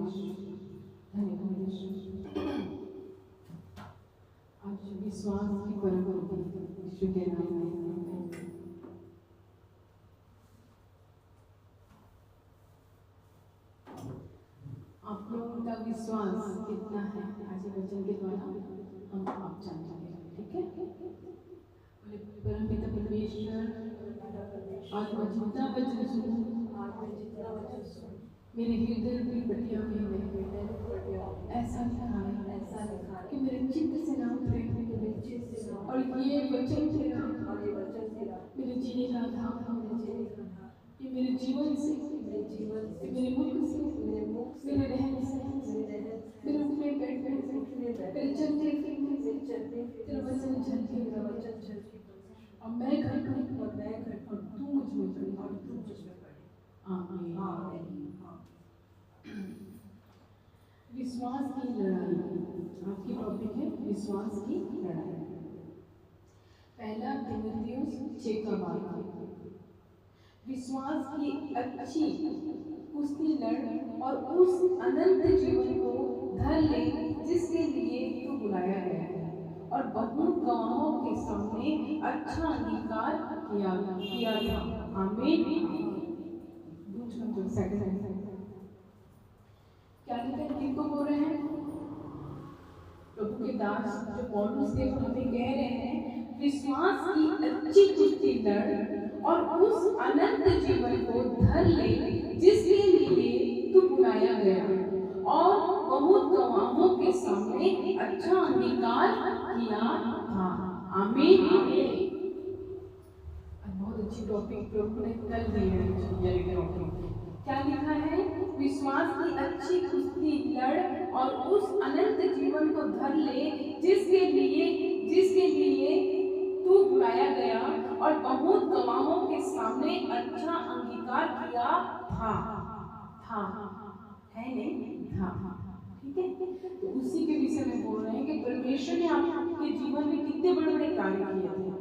धन्यवाद आज विश्वास की परंपरा यीशु के नाम में। आप लोगों का विश्वास कितना है आज वचन के द्वारा हम आप जानेंगे, ठीक है? परमपिता परमेश्वर आज मैं जितना वचन सुनूं मेरे हृदय की पट्टियों में ऐसा लिखा कि मेरे चित्त से ना उतरे और ये वचन तेरा मेरे जीने का आधार, ये मेरे जीवन से, मेरे मुख से, मेरे रहन से, मेरे उठने बैठने से, मेरे चलते फिरने से तेरा वचन झलके और मैं घटूं और तू मुझ में पड़े। आमीन। विश्वास की लड़ाई आपकी टॉपिक है, विश्वास की लड़ाई। पहला तीमुथियुस 6:12 विश्वास की अच्छी कुश्ती लड़ और उस अनंत जीवन को धर ले जिसके लिए तू बुलाया गया है और बहुत गवाहों के सामने अच्छा अंगीकार किया गया। आमीन। क्या किनको बोल रहे हैं? प्रभु के दास जो पौलुस थे वो हमें कह रहे हैं विश्वास की अच्छी कुश्ती लड़ और उस अनंत जीवन को धर ले जिसके लिए तू बुलाया गया और बहुत गवाहों के सामने अच्छा अंगीकार किया था। आमीन। बहुत अच्छी टॉपिक प्रभु ने कल दी है। क्या लिखा है? विश्वास की अच्छी कुश्ती लड़ और उस अनंत जीवन को धर ले जिसके लिए तू बुलाया गया और बहुत गवाहों के सामने अच्छा अंगीकार किया था। है नहीं? ठीक है। तो उसी के विषय में बोल रहे हैं कि परमेश्वर ने आपके जीवन में कितने बड़े-बड़े कार्य किए थे।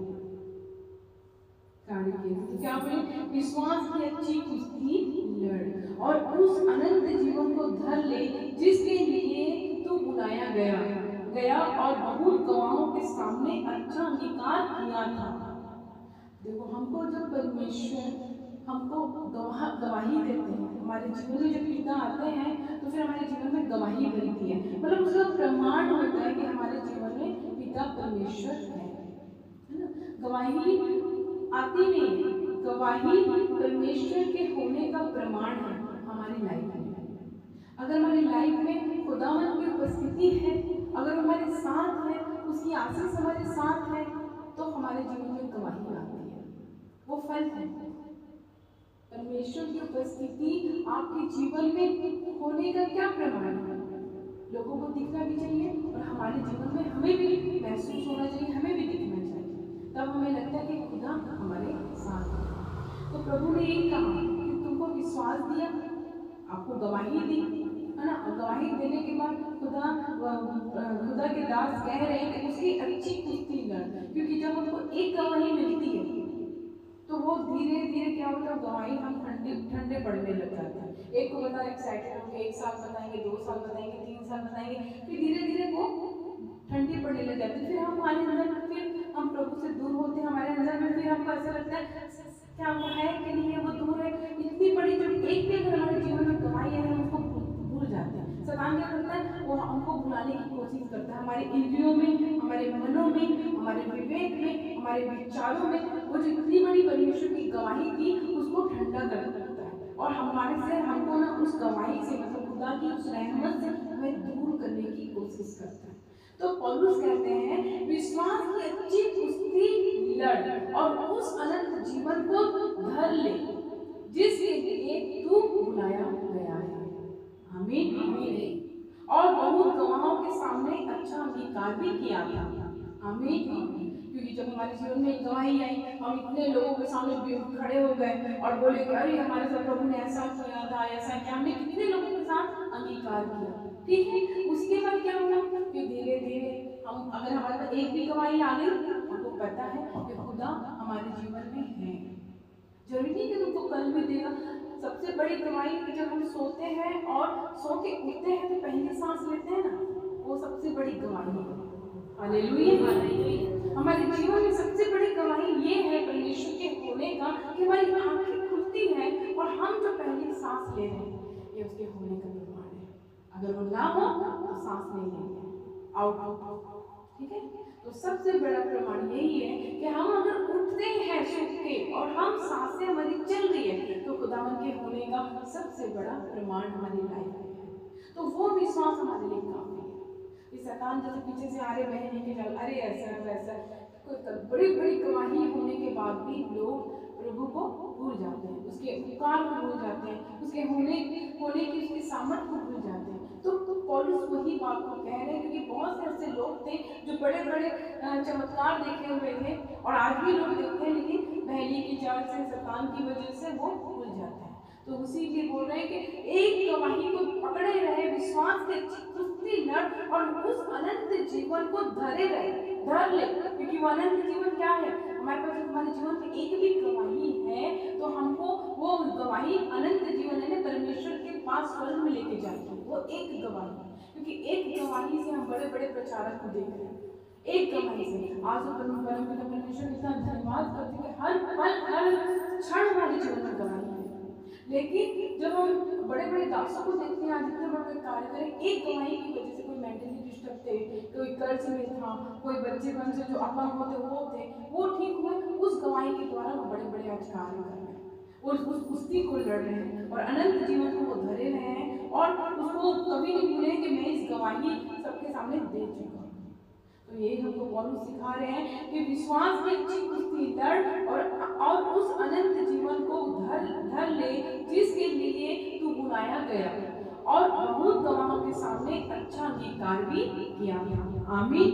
तो क्या बोले? विश्वास की अच्छी कुश्ती लड़ और उस अनंत जीवन को धर ले जिसके लिए तू बुलाया गया और बहुत गवाहों के सामने अच्छा अंगीकार किया था। देखो हमको जब परमेश्वर हमको गवाही देते हैं, हमारे जीवन में जब पिता आते हैं तो फिर हमारे जीवन में गवाही बनती है, मतलब उसका प्रमाण होता है कि हमारे जीवन में पिता परमेश्वर है ना। गवाही आती नहीं, गवाही परमेश्वर के होने का प्रमाण है हमारी लाइफ में। अगर हमारी लाइफ में खुदावन की उपस्थिति है, अगर हमारे साथ है, उसकी आशीष हमारे साथ है, तो हमारे जीवन में गवाही आती है। वो फल है। परमेश्वर की उपस्थिति आपके जीवन में होने का क्या प्रमाण है? लोगों को दिखना भी चाहिए और हमारे जीवन में हमें भी महसूस होना चाहिए, हमें भी दिखना चाहिए, तब हमें लगता है कि खुदा हमारे साथ है। तो प्रभु ने यही कहा कि तुमको विश्वास दिया, आपको गवाही दी, है ना। गवाही देने के बाद खुदा के दास कह रहे हैं कि उसकी अच्छी कुश्ती लड़, क्योंकि जब हमको एक गवाही मिलती है तो वो धीरे धीरे क्या होता है, गवाही हम ठंडे पड़ने लग जाते हैं। एक को बता एक्साइटेड होंगे, 1 साल बताएंगे, 2 साल बताएंगे, 3 साल बताएंगे, फिर धीरे धीरे वो ठंडी पड़ने लग जाती है। फिर हमारे अंदर में फिर हम प्रभु से दूर होते हैं, हमारे अंदर में फिर हमको ऐसा लगता है क्या वो है कि नहीं है, वो दूर है। इतनी बड़ी जो एक भी अगर हमारे जीवन में गवाही है हम उसको भूल जाते हैं। शैतान क्या करता है? वो हमको भुलाने की कोशिश करता है, हमारे इंद्रियों में, हमारे मनों में, हमारे विवेक में, हमारे विचारों में वो जो इतनी बड़ी परमेश्वर की गवाही थी उसको ठंडा कर देता है और हमारे से हमको ना उस गवाही से, मतलब खुदा की उस रहमत से हमें दूर करने की कोशिश करता है। तो पौलुस कहते हैं विश्वास की अच्छी कुश्ती लड़ और उस अनंत जीवन को धर ले जिसके लिए तू बुलाया गया है। आमीन। और बहुत गवाहों के सामने अच्छा अंगीकार भी किया था। आमीन। क्योंकि जब हमारे जीवन में गवाही आई, हम इतने लोगों के सामने खड़े हो गए और बोले कि अरे हमारे साथ प्रभु ने ऐसा किया था, ऐसा किया, हमने कितने लोगों के साथ अंगीकार किया, ठीक है। उसके बाद क्या हुआ कि धीरे धीरे हम, अगर हमारे पास एक भी गवाही आ गई, हमको पता है कि खुदा हमारे जीवन में है। जरूरी नहीं कि तुमको कल भी देगा। सबसे बड़ी गवाही कि जब हम सोते हैं और सो के उठते हैं तो पहली सांस लेते हैं ना, वो सबसे बड़ी गवाही है। हालेलुया। हमारे जीवन में सबसे बड़ी गवाही ये है परमेश्वर के होने का कि हमारी आंखें खुलती हैं और हम जो पहली सांस ले रहे हैं ये उसके होने का प्रमाण है। अगर वो ना हो तो सांस नहीं लेंगे, आउट। ठीक है, तो सबसे बड़ा प्रमाण यही है कि हम अगर उठते हैं सुख के और हम सांसें हमारी चल रही है तो खुदावन के होने का सबसे बड़ा प्रमाण हमारी लाइफ में है। तो वो विश्वास हमारे लिए काफी है। कि शैतान जैसे पीछे से आ रहे बहन लेके चल, अरे ऐसा वैसा, बड़ी बड़ी गवाही होने के बाद भी लोग प्रभु को भूल जाते हैं, उसके उपकार को भूल जाते हैं, उसके होने की उसकी सामर्थ को भूल जाते हैं। तो पौलुस वही बात को कह रहे हैं, क्योंकि बहुत से ऐसे लोग थे जो बड़े बड़े चमत्कार देखे हुए थे और आज भी लोग देखते हैं, लेकिन पहली की चाल से शैतान की वजह से वो भूल जाते हैं। तो उसी लिए बोल रहे हैं कि एक गवाही को पकड़े रहे, विश्वास के कुश्ती लड़ और उस अनंत जीवन को धरे रहे, धर ले, क्योंकि वो अनंत जीवन क्या है, हमारे पास हमारे जीवन में एक भी गवाही है तो हमको वो गवाही अनंत जीवन है परमेश्वर के पास स्वर्ग में लेके जाएगी। वो एक गवाही, क्योंकि एक गवाही से हम बड़े बड़े प्रचारक को देख रहे हैं, एक गवाही से। आज परमेश्वर इतना धन्यवाद करते हैं कि हर पल हर क्षण हमारे जीवन में गवाही है। लेकिन जब हम बड़े बड़े दासों को देखते हैं, आज इतने बड़े कार्य करें, एक गवाही की वजह से कोई मेंटली डिस्टर्ब थे, कोई कर्ज में था, कोई बच्चे बन से जो अपंग होते वो ठीक हुए, उस गवाही के द्वारा वो बड़े बड़े आज कार्य कर रहे हैं, उस कुश्ती को लड़ रहे हैं और अनंत जीवन को वो धरे रहे हैं और उसको कभी नहीं भूले कि मैं इस गवाही सबके सामने दे चुका हूँ। तो यही हमको पौलुस सिखा रहे हैं कि विश्वास की अच्छी कुश्ती लड़ और उस अनंत जीवन को धर ले जिसके लिए तू बुलाया गया और बहुत गवाहों के सामने अच्छा अंगीकार भी किया गया। आमीन।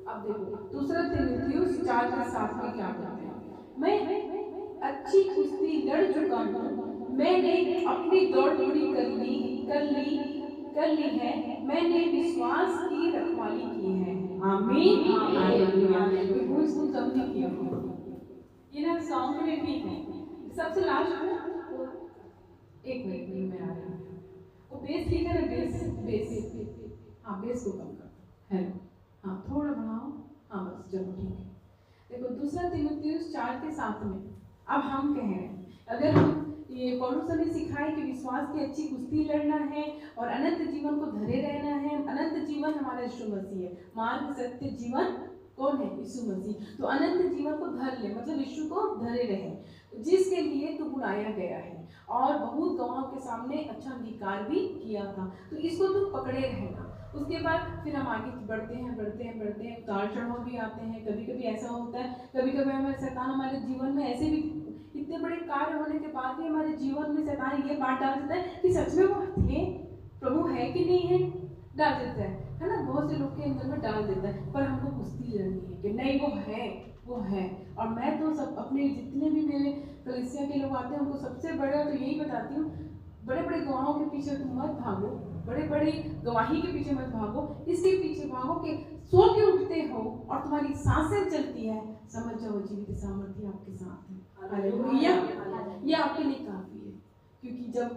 अब देखो दूसरा तीमुथियुस 4:7 में क्या कहते हैं, मैं अच्छी कुश्ती लड़ चुका हूँ, मैंने अपनी दौड़ पूरी कर ली है, मैंने विश्वास की रखवाली की है। आमीन। बिल्कुल कम नहीं किया ये ना सॉन्ग में भी है। सबसे लास्ट में एक मिनट में आ रहा है वो बेस ठीक है ना, बेस हाँ बेस को कम कर, हेलो हाँ थोड़ा बढ़ाओ, हाँ बस चलो ठीक है। देखो दूसरा तीमुथियुस 4:7 में अब हम कह रहे हैं, अगर हम ये पौलुस ने सिखाया कि विश्वास की अच्छी कुश्ती लड़ना है और अनंत जीवन को धरे रहना है। अनंत जीवन हमारा यीशु मसीह है, मार्ग सत्य जीवन कौन है, यीशु मसीह। तो अनंत जीवन को धर ले, मतलब यीशु को धरे रहे जिसके लिए तो बुलाया गया है और बहुत गवाहों के सामने अच्छा अंगीकार भी किया था, तो इसको तो पकड़े रहना। उसके बाद फिर हम आगे बढ़ते हैं, उतार चढ़ाव भी आते हैं। कभी कभी ऐसा होता है, कभी कभी हमें शैतान हमारे जीवन में ऐसे भी इतने बड़े कार्य होने के बाद भी हमारे जीवन में शैतान ये बात डाल देता है कि सच में वो थे, प्रभु है कि नहीं है, डाल देता है ना, बहुत से लोग के अंदर में डाल देता है। पर हमको कुश्ती लड़नी है कि नहीं वो है। और मैं तो सब अपने जितने भी मेरे कलीसिया के लोग आते हैं उनको सबसे बड़ा तो यही बताती हूँ, बड़े बड़े गवाहों के पीछे तुम मत भागो, बड़े बड़े गवाही के पीछे मत भागो, इसके पीछे भागो कि सो के उठते हो और तुम्हारी सांसें चलती है, समझ जाओ जीवित सामर्थ्य आपके साथ है। हालेलुया। ये आपके लिए काफी है, क्योंकि जब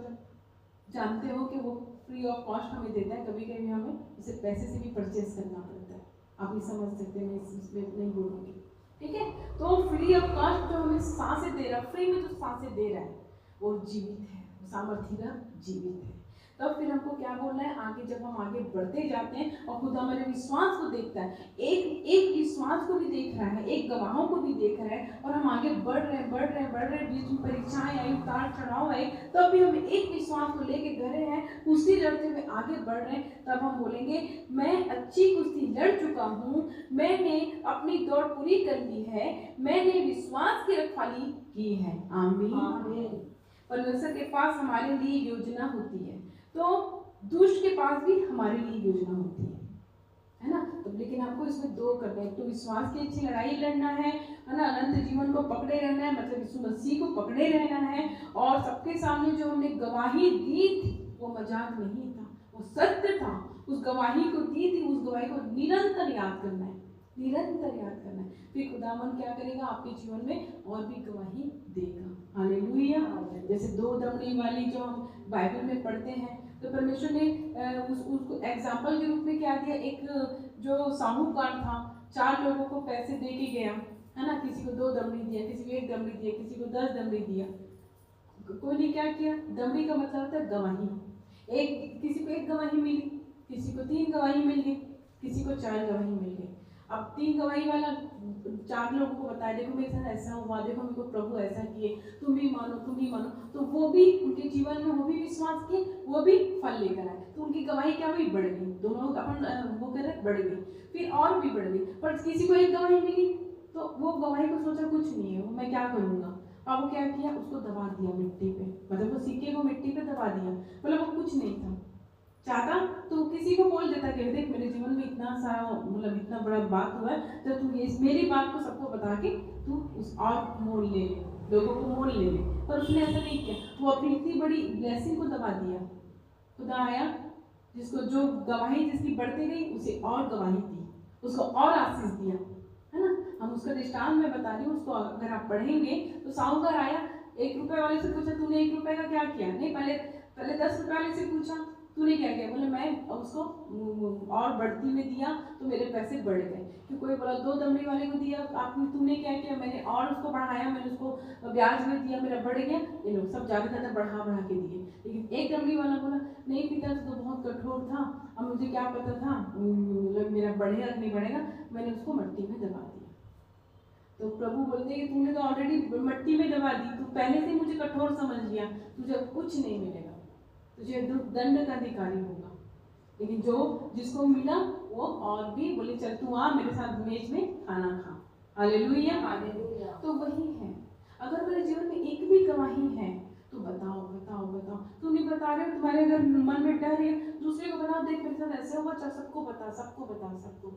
जानते हो कि वो फ्री ऑफ कॉस्ट हमें देता है, कभी कभी हमें उसे पैसे से भी परचेज करना पड़ता है। आप ये समझ सकते हैं, मैं इसमें नहीं बोलूँगी, ठीक है। तो फ्री ऑफ कॉस्ट जो हमें सांसें दे रहा है, फ्री में जो सांसें दे रहा है वो जीवित है, सामर्थ्य जीवित है। तब फिर हमको क्या बोलना है, आगे जब हम आगे बढ़ते जाते हैं और खुद हमारे विश्वास को देखता है, एक विश्वास को भी देख रहा है, एक गवाहों को भी देख रहा है और हम आगे बढ़ रहे हैं, बीच में परीक्षाएं आई, उतार चढ़ाव आए, तब भी हम एक विश्वास को लेके धरे हैं, कुश्ती लड़ते हुए आगे बढ़ रहे हैं। तब हम बोलेंगे मैं अच्छी कुश्ती लड़ चुका हूँ, मैंने अपनी दौड़ पूरी कर ली है, मैंने विश्वास की रखवाली की है। आमीन। परमेश्वर के पास हमारे लिए योजना होती है, तो दुष्ट के पास भी हमारे लिए योजना होती है ना। तो लेकिन आपको इसमें दो करना है, तो विश्वास की अच्छी लड़ाई लड़ना है ना, अनंत जीवन को पकड़े रहना है, मतलब यीशु मसीह को पकड़े रहना है। और सबके सामने जो हमने गवाही दी थी वो मजाक नहीं था, वो सत्य था, उस गवाही को दी थी, उस गवाही को निरंतर याद करना है, निरंतर याद करना है। फिर खुदावन क्या करेगा, आपके जीवन में और भी गवाही देगा। हालेलुया। जैसे 2 दमड़ी वाली जो हम बाइबल में पढ़ते हैं, तो परमेश्वर ने उसको एग्जाम्पल के रूप में क्या दिया, एक जो साहूकार था 4 लोगों को पैसे दे के गया, है ना, किसी को 2 दमड़ी दिया, किसी को 1 दमड़ी दिया, किसी को 10 दमड़ी दिया। कोई ने क्या किया, दमड़ी का मतलब होता है गवाही। किसी को 1 गवाही मिली, किसी को 3 गवाही मिल गई, किसी को 4 गवाही मिल गई। अब 3 गवाही वाला 4 लोगों को बताया, देखो मेरे साथ ऐसा हुआ, देखो मेरे को प्रभु ऐसा किए, तुम भी मानो, तुम भी मानो। तो वो भी उनके जीवन में वो भी विश्वास किए, वो भी फल लेकर आए, तो उनकी गवाही क्या हुई, बढ़ गई। दोनों अपन वो कर रहे बढ़ गई, फिर और भी बढ़ गई। पर किसी को 1 गवाही मिली, तो वो गवाही को सोचा कुछ नहीं है, मैं क्या करूँगा। अब वो क्या किया, उसको दबा दिया मिट्टी पे, मतलब वो सिक्के को मिट्टी पे दबा दिया, मतलब वो कुछ नहीं था। चाहता तो किसी को बोल देता कि देख मेरे जीवन में इतना सारा, मतलब इतना बड़ा बात हुआ है, तो तू ये मेरी बात को सबको बता के तू उस और मोल ले ले, लोगों को मोल ले ले। पर उसने ऐसा नहीं किया, वो अपनी इतनी बड़ी ब्लेसिंग को दबा दिया। खुदा आया, जिसको जो गवाही जिसकी बढ़ती गई उसे और गवाही दी, उसको और आशीष दिया, है ना। हम उसका दृष्टांत में बता रही हूँ, उसको अगर आप पढ़ेंगे तो साहूकार आया, 1 रुपए वाले से पूछा तूने 1 रुपए का क्या किया, नहीं पहले 10 रुपए वाले से पूछा तूने क्या किया, बोले मैं उसको और बढ़ती में दिया तो मेरे पैसे बढ़ गए। फिर कोई बोला 2 दमड़ी वाले को दिया, आपने तुमने क्या किया, मैंने और उसको बढ़ाया, मैंने उसको ब्याज में दिया, मेरा बढ़ गया। ये लोग सब ज़्यादा ज़्यादा बढ़ा के दिए। लेकिन 1 दमड़ी वाला बोला नहीं पिता तो बहुत कठोर था, अब मुझे क्या पता था मेरा बढ़ेगा नहीं बढ़ेगा, मैंने उसको मिट्टी में दबा दिया। तो प्रभु बोलते हैं कि तुमने तो ऑलरेडी मिट्टी में दबा दी, तू पहले से मुझे कठोर समझ लिया, तुझे कुछ नहीं मिलेगा, तुझे दंड का अधिकारी होगा। लेकिन जिसको मिला वो और भी बोले चल तू आ मेरे साथ मेज में खाना खा। Hallelujah, hallelujah. तो वही है, अगर मेरे जीवन में एक भी गवाही है तो बताओ बताओ बताओ। तुम नहीं बता रहे हो, तुम्हारे अगर मन में डर है, दूसरे को बताओ, देख मेरे साथ ऐसा हुआ, चल सबको बता सबको।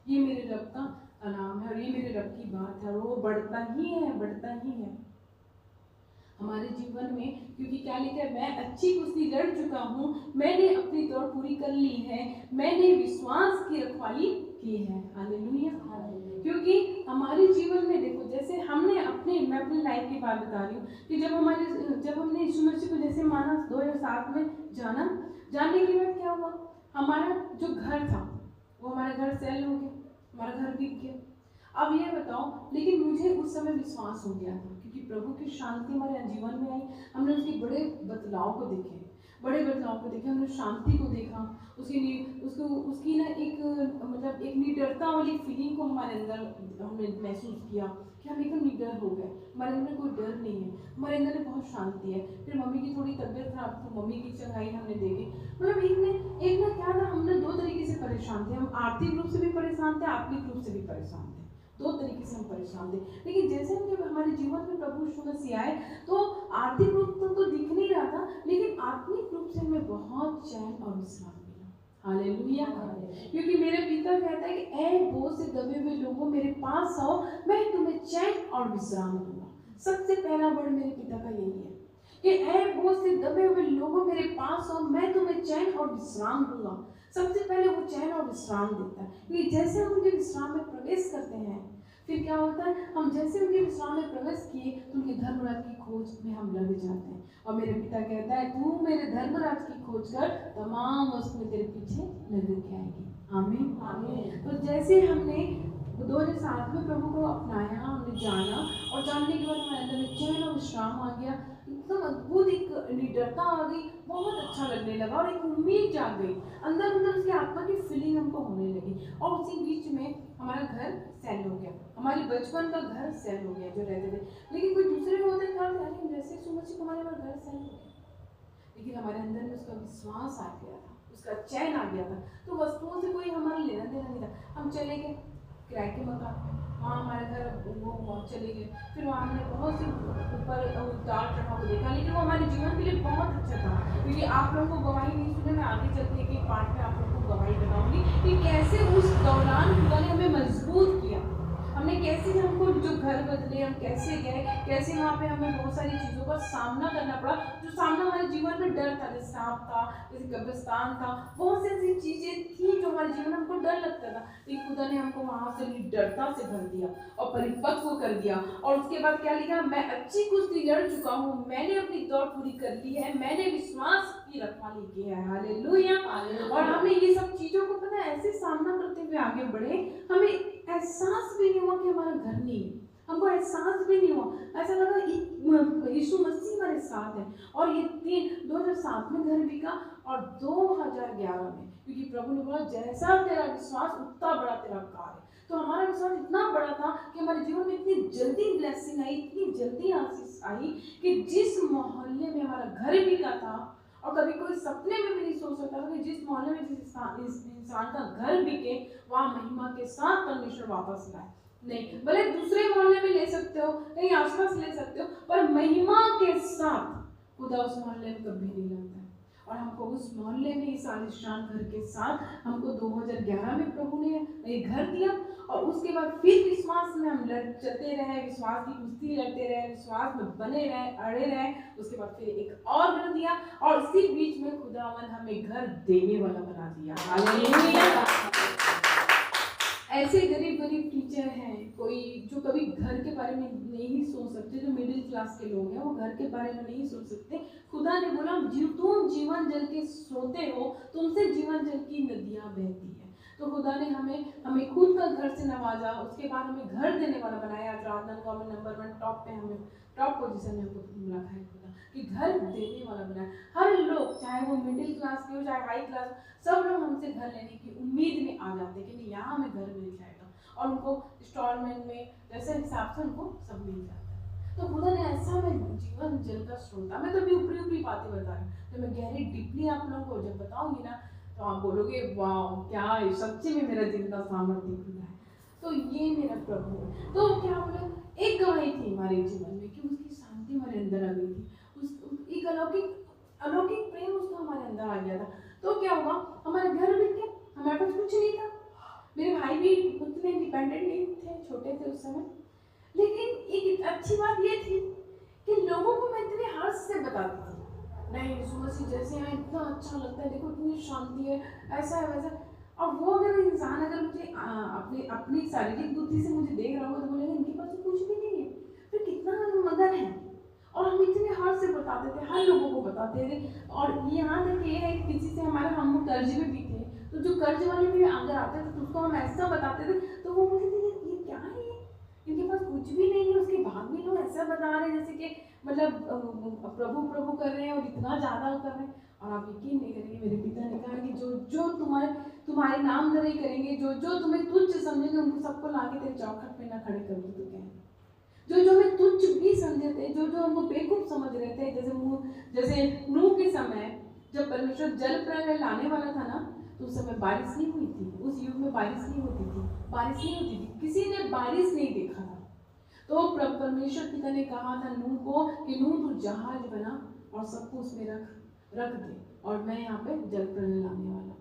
ये मेरे रब का नाम है और ये मेरे रब की बात है, और वो बढ़ता ही है हमारे जीवन में। क्योंकि क्या लिखा है, मैं अच्छी कुश्ती लड़ चुका हूँ, मैंने अपनी दौड़ पूरी कर ली है, मैंने विश्वास की रखवाली की है। हालेलुया। क्योंकि हमारे जीवन में देखो, जैसे हमने मैं अपनी लाइफ की बात बता रही हूँ कि जब हमने यीशु मसीह को जैसे माना 2007 में जानने के बाद क्या हुआ, हमारा जो घर था वो हमारा घर सेल हो गया, हमारा घर बिक गया। अब ये बताओ, लेकिन मुझे उस समय विश्वास हो गया था क्योंकि प्रभु की शांति हमारे जीवन में आई। हमने उसके बड़े बदलाव को देखे, हमने शांति को देखा, उसकी ना एक निडरता वाली फीलिंग को हमारे अंदर हमने महसूस किया कि हम एकदम निडर हो गए, हमारे अंदर कोई डर नहीं है, हमारे अंदर बहुत शांति है। फिर मम्मी की थोड़ी तबीयत खराब थी, मम्मी की चंगाई हमने देखी। मतलब एक ना क्या था, हमने 2 तरीके से परेशान थे, हम आर्थिक रूप से भी परेशान थे, आत्मिक रूप से भी परेशान थे, 2 तरीके से हम परेशान थे। लेकिन जैसे हम हमारे जीवन में प्रभु यीशु मसीह आए तो आर्थिक रूप तो दिख नहीं रहा था, लेकिन आत्मिक रूप से हमें बहुत चैन और विश्राम मिला। हालेलुया। क्योंकि मेरे पिता कहता है कि ऐ बोझ से दबे हुए लोगों मेरे पास आओ, मैं तुम्हें चैन और विश्राम दूंगा। सबसे पहला वर्ड मेरे पिता का यही है कि ऐ बोझ से दबे हुए लोगों मेरे पास आओ, मैं तुम्हें चैन और विश्राम दूंगा। सबसे पहले वो चैन और विश्राम देता है, क्योंकि जैसे हम उनके विश्राम में प्रवेश करते हैं, फिर क्या होता है, हम जैसे उनके विश्राम में प्रवेश किए तो उनके धर्मराज की खोज में हम लग जाते हैं। और मेरे पिता कहता है तू मेरे धर्मराज की खोज कर, तमाम वस्तुएं तेरे पीछे लग के आएगी। आमीन, आमीन। तो जैसे हमने 2007 में प्रभु को अपनाया, हमने जाना, और जानने के बाद हमारे अंदर में चैन और विश्राम आ गया, एकदम अद्भुत एक निडरता आ गई, बहुत अच्छा लगने लगा और एक उम्मीद जाग गई अंदर उसकी आत्मा की फीलिंग हमको होने लगी। और उसी बीच में हमारा घर सेल हो गया, हमारे बचपन का घर सेल हो गया जो रहते थे। लेकिन कोई दूसरे होते थे, अरे जैसे सुमची हमारे घर सेल हो गया, लेकिन हमारे अंदर में उसका विश्वास आ गया था, उसका चैन आ गया था। तो वस्तुओं से कोई हमारा लेना देना नहीं था। हम चले गए किराए के मकान पे, वहाँ हमारे घर वो चले गए, फिर वहाँ हमने बहुत से ऊपर उतार चढ़ाव देखा, लेकिन वो हमारे जीवन के लिए बहुत अच्छा था। क्योंकि आप लोगों को गवाही नहीं सुने, मैं आगे चलते कि पार्ट में आप लोगों को गवाही बताऊंगी कि कैसे उस दौरान खुदा ने हमें मजबूत किया, हमने कैसे हमको जो घर बदले, हम कैसे गए, कैसे वहाँ पे हमें बहुत सारी चीज़ों का सामना करना पड़ा, जो सामना हमारे जीवन में डर था, जैसे सांप था, जैसे कब्रिस्तान था, बहुत सी ऐसी चीजें थी जो हमारे जीवन में हमको डर लगता था, लेकिन खुदा ने हमको वहां से निडरता से भर दिया और परिपक्व कर दिया। और उसके बाद क्या लिखा, मैं अच्छी कुश्ती लड़ चुका हूँ, मैंने अपनी दौड़ पूरी कर ली है, मैंने विश्वास की रखवाली की है। हालेलुया। और हमें ये सब चीजों को पता है ऐसे सामना करते हुए आगे बढ़े, हमें एहसास भी नहीं हुआ कि हमारा घर नहीं है, हमको एहसास भी नहीं हुआ, ऐसा लगा यीशु मसीह हमारे साथ है। और ये 2007 में घर बिका और 2011 में, क्योंकि प्रभु ने बोला जैसा तेरा विश्वास उतना बड़ा तेरा कार्य। तो हमारा विश्वास इतना बड़ा था कि हमारे जीवन में इतनी जल्दी ब्लेसिंग आई, इतनी जल्दी आशीष आई कि जिस मोहल्ले में हमारा घर बिका था, और कभी कोई सपने में भी नहीं सोच सकता था कि जिस मोहल्ले में जिस इंसान का घर बिके वहाँ महिमा के साथ परमेश्वर वापस लाए। नहीं, भले दूसरे मोहल्ले में ले सकते हो, कहीं आसपास ले सकते हो, पर महिमा के साथ खुदा उस मोहल्ले में कभी नहीं लाता है। और हमको उस मोहल्ले में इस आलीशान घर के साथ हमको 2011 में प्रभु ने ये घर दिया। और उसके बाद फिर विश्वास में हम चलते रहे, विश्वास की कुश्ती लड़ते रहे, विश्वास में बने रहे, अड़े रहे। उसके बाद फिर एक और घर दिया और इसी बीच में खुदावन हमें घर देने वाला बना दिया। हालेलुया। ऐसे गरीब गरीब टीचर हैं कोई जो कभी घर के बारे में नहीं सोच सकते, जो मिडिल क्लास के लोग हैं वो घर के बारे में नहीं सोच सकते। खुदा ने बोला तुम जीवन जल के सोते हो, तुमसे जीवन जल की नदियां बहती है। तो खुदा ने हमें खुद का घर से नवाजा, उसके बाद हमें घर देने वाला बनाया। आज राजनांदगांव में नंबर 1 टॉप पे हमें टॉप पोजीशन में हमको रखा है खुदा कि घर देने वाला बनाया। हर लोग चाहे वो मिडिल क्लास के हो चाहे हाई क्लास, सब लोग हमसे घर लेने की उम्मीद में आ जाते कि नहीं यहाँ हमें घर मिल जाएगा, और उनको इंस्टॉलमेंट में जैसे हिसाब से उनको सब मिल जाता है। तो खुदा ने ऐसा में जीवन जल का स्रोत, मैं तो भी ऊपरी ऊपरी बातें बता रही हूँ, तो मैं गहरी डीपली आप लोगों को जब बताऊंगी ना तो आप बोलोगे वाह क्या सच्ची में मेरा जिंदा सामर्थ्य खुदा है। तो ये मेरा प्रभु है। तो क्या बोले, एक गवाही थी हमारे जीवन में कि उसकी शांति हमारे अंदर आ गई थी, एक अलौकिक प्रेम उसका हमारे अंदर आ गया था। तो क्या हुआ, हमारे घर में क्या हमारे पास कुछ नहीं था, मेरे भाई भी उतने इंडिपेंडेंट नहीं थे, छोटे थे उस समय, लेकिन एक अच्छी बात ये थी कि लोगों को मैं इतने हर्ष से बताती थी, नहीं यीशु मसीह जैसे यहाँ इतना अच्छा लगता है, देखो इतनी शांति है, ऐसा है वैसा। और वो अगर इंसान अगर मुझे अपनी शारीरिक बुद्धि से मुझे देख रहा होगा तो बोलेगा इनके पास तो कुछ भी नहीं है, फिर कितना मगन है। और हम इतने हर्ष से बताते थे, हर लोगों को बताते थे। और यहाँ तक ये है किसी से हम कर्ज में भी थे, तो जो कर्ज वाले भी अगर आते थे तो उसको हम ऐसा बताते थे तो वो बोलते थे ये क्या है, इनके पास कुछ भी नहीं है, उसके बाद भी लोग ऐसा बता रहे हैं जैसे कि मतलब प्रभु प्रभु कर रहे हैं और इतना ज़्यादा कर रहे हैं। और आप यकीन नहीं करेंगे, मेरे पिता ने कहा कि जो तुम्हारे नाम धरे करेंगे, जो तुम्हें तुच्छ समझेंगे उनको सबको लाके तेरे चौखट पे ना खड़े कर दो। तो क्या जो हमें तुच्छ भी समझे थे, जो हमको बेवकूफ समझ रहे थे, जैसे नूह के समय जब परमेश्वर जल प्रलय लाने वाला था ना, तो उस समय बारिश नहीं हुई थी, उस युग में बारिश नहीं होती थी, किसी ने बारिश नहीं देखा था। तो परमेश्वर पिता ने कहा था नूह को कि नूह तू जहाज बना और सबको उसमें रख दे, और मैं यहाँ पे जल प्रलय लाने वाला।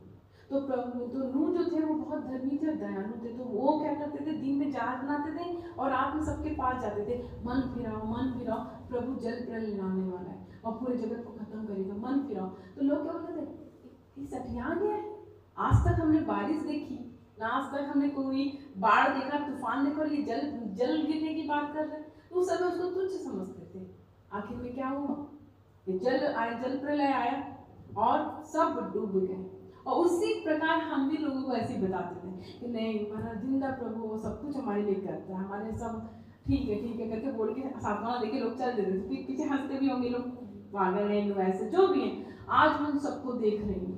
तो नूह जो थे वो बहुत धर्मी थे, दयालु थे, तो वो क्या करते थे, दिन में जहाज बनाते थे और रात में सबके पास जाते थे, मन फिराओ, प्रभु जल प्रलय लाने वाला है और पूरे जगत को खत्म करेगा, मन फिराओ। तो लोग क्या बोलते थे, ये सठिया गया है, आज तक हमने बारिश देखी ना, आज तक हमने कोई बाढ़ देखा, तूफान देखा, और ये जल गिरने की बात कर रहे हैं। तो उस समय उसको तुच्छ समझते थे। आखिर में क्या हुआ, ये जल प्रलय आया और सब डूब गए। और उसी प्रकार हम भी लोगों को ऐसे बताते थे कि नहीं हमारा जिंदा प्रभु वो सब कुछ हमारे लिए करता है, हमारे सब ठीक है करके बोल के सावधान देके लोग चल देते थे, पीछे हंसते भी होंगे लोग, पागल है लोग, ऐसे जो भी है। आज मैं उन सबको देख रही हूँ,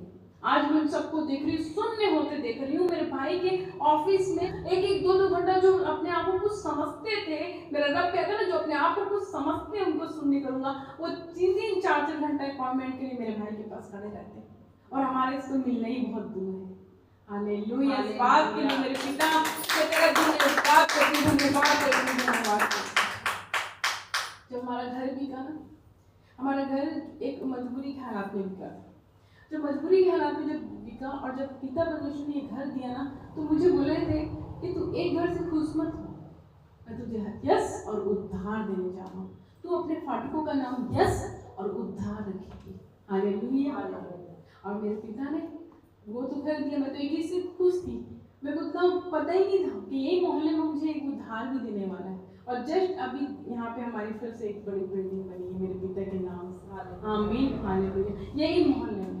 शून्य होते देख रही हूँ। मेरे भाई के ऑफिस में एक 2 घंटा जो अपने आप को कुछ समझते थे, मेरा रब कहता है ना जो अपने आप को कुछ समझते हैं उनको सुनने करूंगा, वो 3-4 घंटा अपॉइंटमेंट के लिए मेरे भाई के पास खड़े रहते हैं, और हमारे इसको मिलना ही बहुत दूर है। हालेलुया। इस बात के लिए मेरे पिता से तेरा धन्यवाद करती हूँ। जब हमारा घर बिका ना, हमारा घर एक मजबूरी के हालात में बिका था। जब मजबूरी के हालात में जब बिका और जब पिता परमेश्वर ने घर दिया ना, तो मुझे बोले थे कि तू एक घर से खुश मत हो, मैं तुझे यस और उद्धार देने जा रहा हूँ, तू अपने फाटकों का नाम यस और उद्धार रखेगी। हालेलुया। और मेरे पिता ने वो तो कर दिया, मैं तो एक ही से खुश थी। मेरे को इतना पता ही नहीं था कि यही मोहल्ले में मुझे एक उद्धार भी देने वाला है। और जस्ट अभी यहाँ पे हमारी फिर से एक बड़ी बिल्डिंग बनी है मेरे पिता के नाम से। आमीन, हालेलुया। यही मोहल्ले में,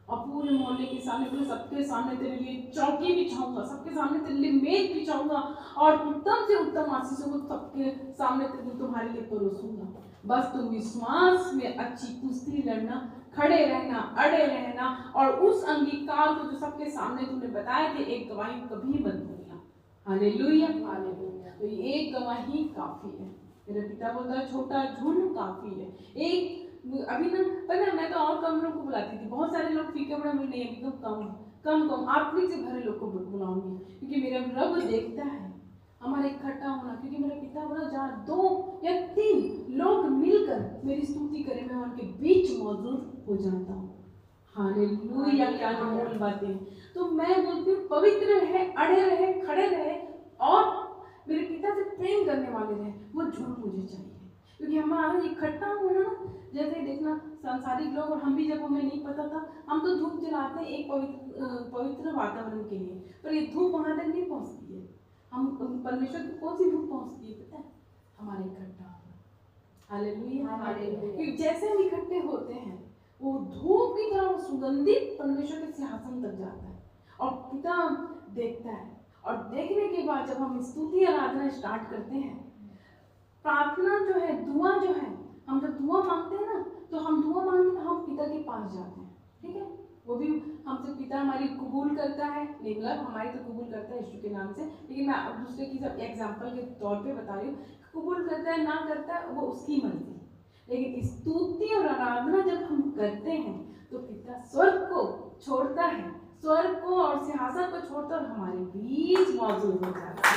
और पूरे मोहल्ले के सामने, पूरे सबके सामने तेरे लिए चौकी बिछाऊंगा, सबके सामने तेरे लिए मेज बिछाऊंगा, और उत्तम से उत्तम आशीषों को सबके सामने तुम्हारे लिए परोसूंगा। बस तुम विश्वास में अच्छी कुश्ती लड़ना, खड़े रहना, अड़े रहना, और उस अंगीकार को जो सबके सामने तुमने बताए थे एक गवाही कभी मत भूलना। Hallelujah, hallelujah. तो ये एक गवाही काफी है। मेरे पिता बोलता है छोटा झुंड काफी है। एक अभी ना पता मैं तो और कम लोग को बुलाती थी, बहुत सारे लोग फीके बड़ा नहीं, एकदम कम आत्मिक से भरे लोग को बुलाऊंगी, क्योंकि मेरा रब देखता है हमारा इकट्ठा होना। क्योंकि मेरा पिता बोला जहाँ 2 या 3 लोग मिलकर मेरी स्तुति करें, मैं उनके बीच मौजूद हो जाता हूँ। हालेलुया, क्या अनमोल बातें। तो मैं बोलती हूँ पवित्र रहे, अड़े रहे, खड़े रहे, और मेरे पिता से प्रेम करने वाले रहे, वो झूठ मुझे चाहिए। क्योंकि हमारा इकट्ठा होना ना, जैसे देखना सांसारिक लोग, और हम भी जब हमें नहीं पता था, हम तो धूप जलाते हैं एक पवित्र वातावरण के लिए, पर ये धूप वहां तक नहीं पहुंचती है। हम परमेश्वर की कौन सी धूप पहुंचती है पता है? हमारे इकट्ठा होना। Hallelujah, hallelujah. जैसे हम इकट्ठे होते हैं, वो धूप की तरह सुगंधित परमेश्वर के सिंहासन तक जाता है, और पिता देखता है। और देखने के बाद जब हम स्तुति आराधना स्टार्ट करते हैं, प्रार्थना जो है, दुआ जो है, हम जब दुआ मांगते हैं ना, तो हम दुआ मांगते हैं, हम पिता के पास जाते हैं, ठीक है? वो भी हमसे पिता हमारी कबूल करता है, नहीं मतलब हमारी तो कबूल करता है यीशु के नाम से, लेकिन मैं अब दूसरे की सब एग्जाम्पल के तौर पे बता रही हूँ। कबूल करता है ना करता है वो उसकी मर्जी, लेकिन स्तुति और आराधना जब हम करते हैं तो पिता स्वर्ग को छोड़ता है, स्वर्ग को और सिंहासन को छोड़कर हमारे बीच मौजूद हो जाता है।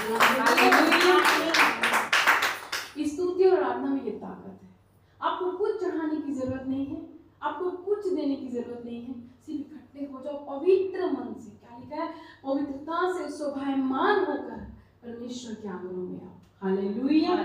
स्तुति और आराधना में ये ताकत है। आपको कुछ चढ़ाने की जरूरत नहीं है, आपको कुछ देने की जरूरत नहीं है, सिर्फ इकट्ठे हो जाओ पवित्र मन से। क्या लिखा है? पवित्रता से शोभायमान होकर परमेश्वर के आंगनों में आओ। हालेलुया।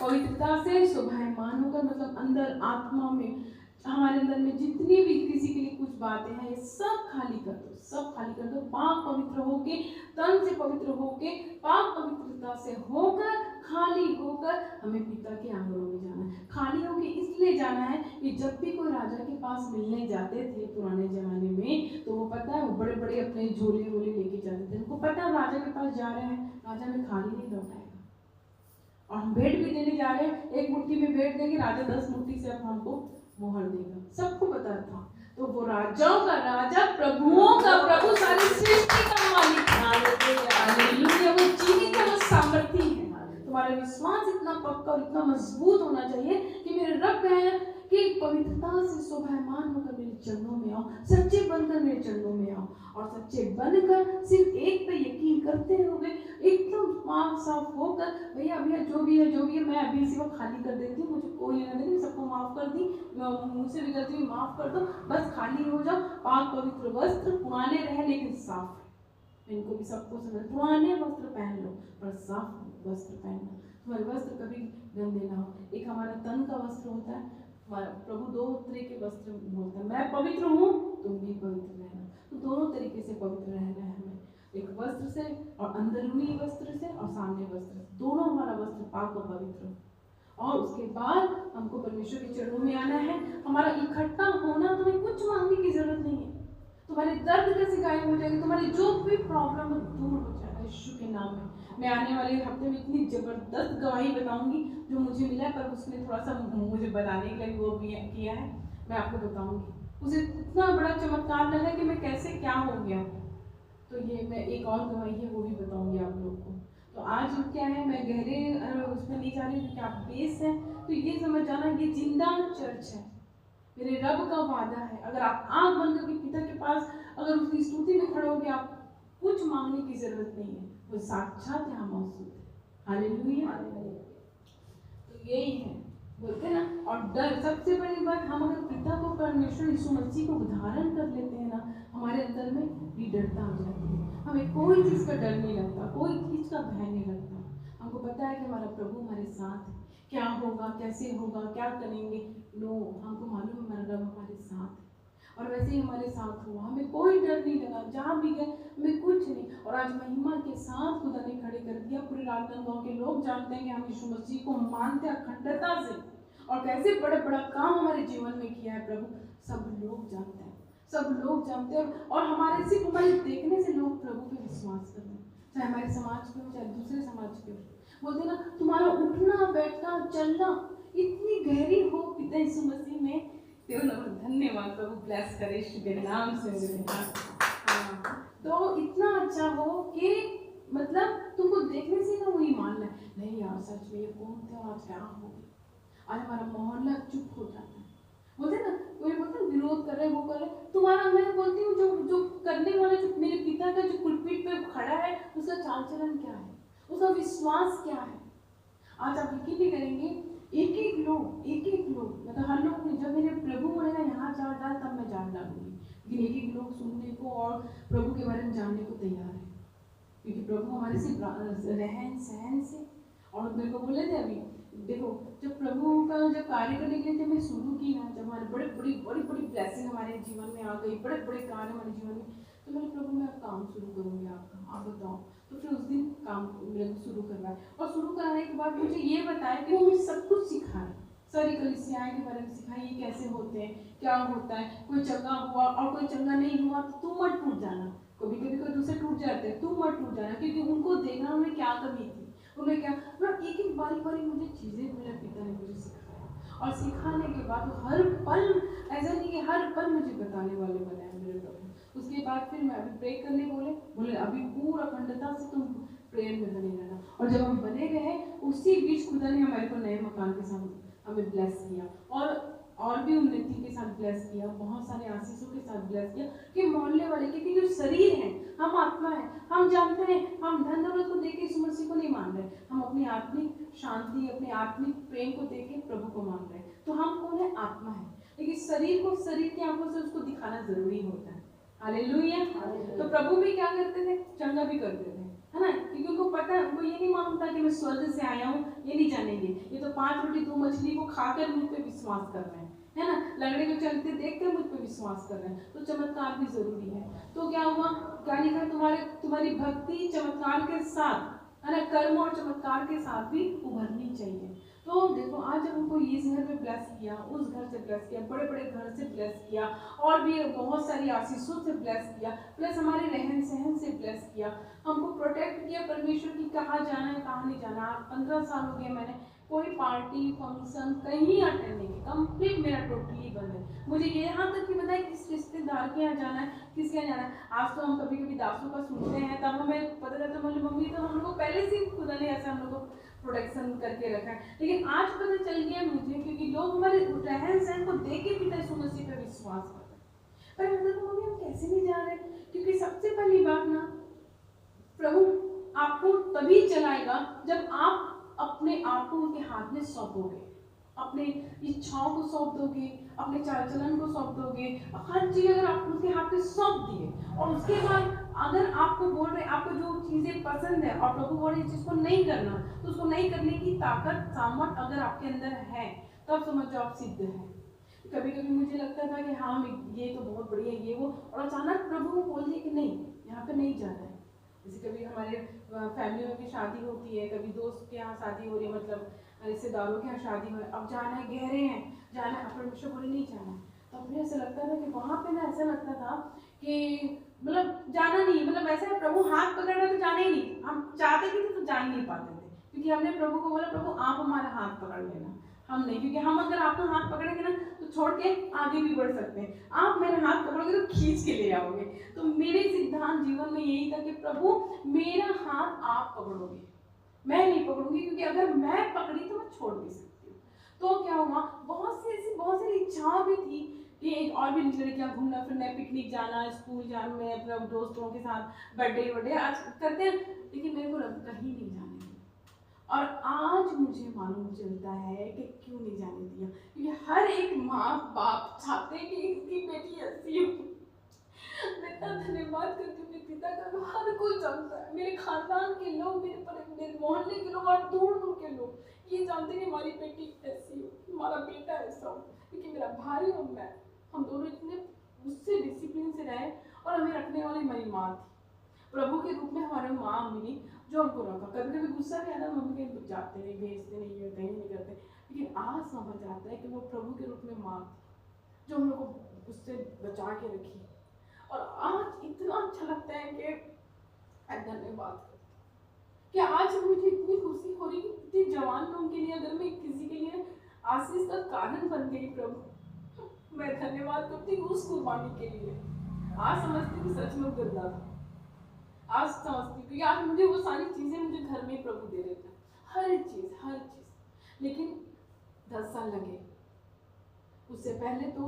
पवित्रता से शोभायमान होकर मतलब अंदर आत्मा में, हमारे अंदर में जितनी भी किसी के लिए कुछ बातें हैं, ये सब खाली कर दो, सब खाली कर दो। पाक पवित्र होके, तन से पवित्र होके, पाक पवित्रता से होकर, खाली होकर हमें पिता के आंगनों में जाना है। खाली होके इसलिए जाना है कि जब भी कोई राजा के पास मिलने जाते थे पुराने जमाने में, तो वो पता है वो बड़े बड़े अपने झोले वोले लेके जाते थे। उनको पता है राजा के पास जा रहे हैं, राजा में खाली नहीं लौटाएगा। और हम भेंट भी देने जा रहे हैं, एक मुट्ठी में भेंट देंगे, राजा 10 मुट्ठी से अब हमको मोहर देगा। सबको पता था। तो वो राजाओं का राजा, प्रभुओं का प्रभु, सारी सृष्टि का मालिक, हालेलुया, वो जीवित है, वो सामर्थी है। तुम्हारा विश्वास इतना पक्का और इतना मजबूत होना चाहिए कि मेरे रब कहे कि पवित्रता से शोभायमान होकर मेरे चरणों में आओ, सच्चे बनकर मेरे चरणों में आओ। और सच्चे बनकर सिर्फ एक पे यकीन करते हुए, एकदम माफ साफ होकर, भैया भैया जो भी है मैं अभी इसी वक्त खाली कर देती हूँ, मुझे कोई लेना देना, सबको माफ कर दी, मुझसे भी गलती हुई, माफ कर दो, बस खाली हो जाओ। पाक पवित्र वस्त्र पुराने रहे लेकिन साफ, इनको भी सबको समझ, पुराने वस्त्र पहन लो पर साफ वस्त्र पहनना, तुम्हारे वस्त्र कभी गंदे ना हो। एक हमारा तन का वस्त्र होता है, हमारा प्रभु 2 तरह के वस्त्र बोलता है, मैं पवित्र हूँ तुम भी पवित्र रहना। तो दोनों तरीके से पवित्र रहना है हमें, एक वस्त्र से और अंदरूनी वस्त्र से और सामने वस्त्र से, दोनों हमारा वस्त्र पाक और पवित्र। और उसके बाद हमको परमेश्वर के चरणों में आना है। हमारा इकट्ठा होना, तुम्हें कुछ मांगने की जरूरत नहीं है, तुम्हारे दर्द कैसे गायब हो जाएगी, तुम्हारी जो भी प्रॉब्लम है दूर हो जाएगा यीशु के नाम में। मैं आने वाले हफ्ते में इतनी जबरदस्त गवाही बताऊंगी जो मुझे मिला, पर उसने थोड़ा सा मुझे बताने के लिए वो भी किया है, मैं आपको बताऊंगी। उसे इतना बड़ा चमत्कार लगा कि मैं कैसे क्या हो गया, तो ये मैं एक और गवाही है वो भी बताऊंगी आप लोग को। तो आज क्या है, मैं गहरे उसमें नहीं जा रही क्योंकि आप बेस है, तो ये समझ जाना ये जिंदा चर्च है, मेरे रब का वादा है। अगर आप आंख बंद करके पिता के पास अगर उसकी स्तुति में खड़े होगे, आप कुछ मांगने की जरूरत नहीं है, वो साक्षात यहाँ मौजूद है। हालेलुया। तो यही है बोलते ना। और डर, सबसे बड़ी बात, हम अगर पिता को, परमेश्वर यीशु मसीह को धारण कर लेते हैं ना, हमारे अंदर में भी डरता आ जाती है, हमें कोई चीज़ का डर नहीं लगता, कोई चीज़ का भय नहीं लगता। हमको पता है कि हमारा प्रभु हमारे साथ है, क्या होगा, कैसे होगा, क्या करेंगे, नो, हमको मालूम है हमारा रब हमारे साथ है। और वैसे ही हमारे साथ हुआ, हमें कोई डर नहीं लगा, जहाँ भी गए हमें कुछ नहीं। और आज महिमा के साथ खुदा ने खड़े कर दिया। पूरे राजनांदगांव के लोग जानते हैं कि हम यीशु मसीह को मानते हैं अखंडता से, और कैसे बड़ा बड़ा काम हमारे जीवन में किया है प्रभु, सब लोग जानते हैं, सब लोग जानते हैं। और हमारे सिर्फ हमारे देखने से लोग प्रभु पे विश्वास करते हैं, चाहे हमारे समाज के हो चाहे दूसरे समाज के हो। बोलते ना तुम्हारा उठना बैठना चलना इतनी गहरी हो पिता यीशु मसीह में। धन्यवाद प्रभु, ब्लेस करे यीशु के नाम से मेरे हाँ। तो इतना अच्छा हो कि मतलब तुमको देखने से ना वही मान ले, नहीं यार सच में ये कौन थे, आज क्या हो गया। आज हमारा मोहल्ला चुप हो जाता है। बोलते ना कोई बोलते विरोध कर रहे वो कर रहे, तुम्हारा मैं बोलती हूँ जो जो करने वाला, जो मेरे पिता का जो पुलपिट पे खड़ा है, उसका चाल चलन क्या है, उसका विश्वास क्या है। आज आप यकीन नहीं करेंगे, एक एक लोग मतलब हर लोग जब मेरे प्रभु बोलेगा यहाँ जान डाल, तब मैं जान डालूंगी। लेकिन एक एक लोग सुनने को और प्रभु के बारे में जानने को तैयार है, क्योंकि प्रभु हमारे से रहन सहन से। और मेरे को बोले थे अभी देखो, जब प्रभु का जब कार्य करने के लिए जब मैं शुरू की ना, जब हमारे बड़ी ब्लेसिंग हमारे जीवन में आ गई, बड़े बड़े कार्य हमारे जीवन में, तो मैंने प्रभु मैं काम शुरू करूँगी आपका, आप बताओ। तो फिर उस दिन काम मेरे को शुरू करवाया, और शुरू कराने के बाद मुझे ये बताया कि वो मुझे सब कुछ सिखाए, सारी कलीसियाएं के बारे में सिखाए, ये कैसे होते हैं, क्या होता है। कोई चंगा हुआ और कोई चंगा नहीं हुआ तो तुम मत टूट जाना, कभी कभी कोई दूसरे टूट जाते हैं, तुम मत टूट जाना, क्योंकि उनको देखना उन्हें क्या कमी थी, उन्हें क्या। मतलब एक एक बारी मुझे चीज़ें मेरे पिता ने मुझे सिखाया, और सिखाने के बाद हर पल, ऐसा नहीं कि हर पल मुझे बताने वाले बनाए मेरे प्रभु। उसके बाद फिर मैं अभी प्रे करने बोले अभी पूरा अखंडता से तुम प्रेयर में बने रहना। और जब हम बने गए, उसी बीच खुदा ने हमारे को नए मकान के साथ हमें ब्लेस किया, और भी उन्नति के साथ ब्लेस किया, बहुत सारे आशीषों के साथ ब्लेस किया, कि मोहल्ले वाले, क्योंकि जो शरीर है, हम आत्मा है, हम जानते हैं, हम धन दौलत को देख के यीशु मसीह को नहीं मान रहे, हम अपनी आत्मिक शांति, अपने आत्मिक प्रेम को देख के प्रभु को मान रहे हैं। तो हम कौन है? आत्मा है। लेकिन शरीर को शरीर की आंखों से उसको दिखाना जरूरी होता है। हालेलुया। तो प्रभु भी क्या करते थे? चंगा भी करते थे, है ना, क्योंकि उनको पता है, उनको ये नहीं मालूम था कि मैं स्वर्ग से आया हूँ, ये नहीं जानेंगे। ये तो 5 रोटी 2 मछली को खाकर मुझ पे विश्वास कर रहे हैं, है ना, लंगड़े को चलते देखकर मुझ पे विश्वास कर रहे हैं। तो चमत्कार भी जरूरी है। तो क्या हुआ, क्या लिखा, तुम्हारी भक्ति चमत्कार के साथ, है ना, कर्म और चमत्कार के साथ भी उभरनी चाहिए। तो देखो, आज जब हमको इस घर में ब्लेस किया, उस घर से ब्लेस किया, बड़े बड़े घर से ब्लेस किया, और भी बहुत सारी आशीषों से ब्लेस किया, प्लस हमारे रहन सहन से ब्लेस किया, हमको प्रोटेक्ट किया परमेश्वर की, कहाँ जाना है कहाँ नहीं जाना। 15 साल हो गए मैंने कोई पार्टी फंक्शन कहीं अटेंड नहीं किया, कंप्लीट मेरा टोटली बंद है। मुझे ये यहाँ तक कि पता है किस रिश्तेदार के यहाँ जाना है, किसके यहाँ जाना है। आज तो हम कभी कभी दासों का सुनते हैं, तब हमें पता चलता है बोले मम्मी तो हम लोग को पहले से खुदा ने ऐसा हम लोग को प्रोटेक्शन करके रखा है। लेकिन आज पता चल गया मुझे, क्योंकि लोग हमारे रहन सहन को देख के पिता यीशु मसीह पे विश्वास करते हैं। पर हम लोग मम्मी हम कैसे नहीं जा रहे, क्योंकि सबसे पहली बात ना, प्रभु आपको तभी चलाएगा जब आप अपने आप को उनके हाथ में सौंपोगे, अपने इच्छाओं को सौंप दोगे, अपने चाल चलन को सौंप दोगे, हर चीज अगर आप उसके हाथ में सौंप दिए, और उसके बाद अगर आपको बोल रहे, आपको जो चीजें पसंद है और प्रभु बोल रहे जिसको नहीं करना, तो उसको नहीं करने की ताकत सामर्थ अगर आपके अंदर है, तब समझ जाओ आप सिद्ध है। कभी कभी मुझे लगता था कि हाँ ये तो बहुत बढ़िया ये वो, और अचानक प्रभु बोल दिए कि नहीं, यहाँ पे नहीं जाना है। जैसे कभी हमारे फैमिली में भी शादी होती है, कभी दोस्त के यहाँ शादी हो रही है, मतलब रिश्तेदारों के यहाँ शादी हो, अब जाना है, गहरे हैं, जाना है, परमेश्वर बोले नहीं जाना है। तो मुझे ऐसा लगता था कि वहाँ पे ना ऐसा लगता था कि मतलब जाना नहीं, मतलब ऐसा है प्रभु हाथ पकड़ रहे तो जाना ही नहीं, हम चाहते भी थे तो जा नहीं पाते थे, क्योंकि हमने प्रभु को बोला प्रभु आप हमारा हाथ पकड़ लेना, हम नहीं, क्योंकि हम अगर आपका हाथ पकड़ेंगे ना तो छोड़ के आगे भी बढ़ सकते हैं, आप मेरा हाथ पकड़ोगे तो खींच के ले आओगे। तो मेरे सिद्धांत जीवन में यही था कि प्रभु मेरा हाथ आप पकड़ोगे, मैं नहीं पकड़ूंगी, क्योंकि अगर मैं पकड़ी तो मैं छोड़ भी सकती हूँ। तो क्या हुआ, बहुत सारी इच्छाएं भी थी कि एक और भी लड़कियां घूमना फिरना, पिकनिक जाना, स्कूल जाना, मैं अपने दोस्तों के साथ बर्थडे आज करते हैं, लेकिन मेरे को कहीं नहीं जाने दिया। और आज मुझे मालूम चलता है कि क्यों नहीं जाने दिया, क्योंकि हर एक माँ बाप चाहते हैं कि इसकी बेटी ऐसी हो। मैं इतना धन्यवाद करती हूँ मेरे पिता का, हर कोई जानता है, मेरे खानदान के लोग, मेरे मोहल्ले के लोग और दूर दूर के लोग ये जानते हैं कि हमारी बेटी ऐसी हो, हमारा बेटा ऐसा हो, क्योंकि मेरा भाई और मैं, हम दोनों इतने माँ थी, प्रभु के रूप में हमारे माँ मिली जो हमको रखा। कभी कभी गुस्सा भी आता, मम्मी कहीं जाते नहीं, भेजते नहीं है, कहीं नहीं करते, लेकिन आज समझ आता है कि वो प्रभु के रूप में माँ थी जो हम लोग को उससे बचा के रखी। और आज इतना अच्छा लगता है कि धन्यवाद कि आज मुझे इतनी खुशी हो रही कि इतने जवान लोगों के लिए अगर मैं किसी के लिए आशीष का कारण बन गई प्रभु, मैं धन्यवाद करती हूँ उस कुर्बानी के लिए। आज समझती हूँ सच में गिरना था, आज समझती हूँ आज मुझे वो सारी चीजें मुझे घर में प्रभु दे रहे थे, हर चीज। लेकिन 10 साल लगे। उससे पहले तो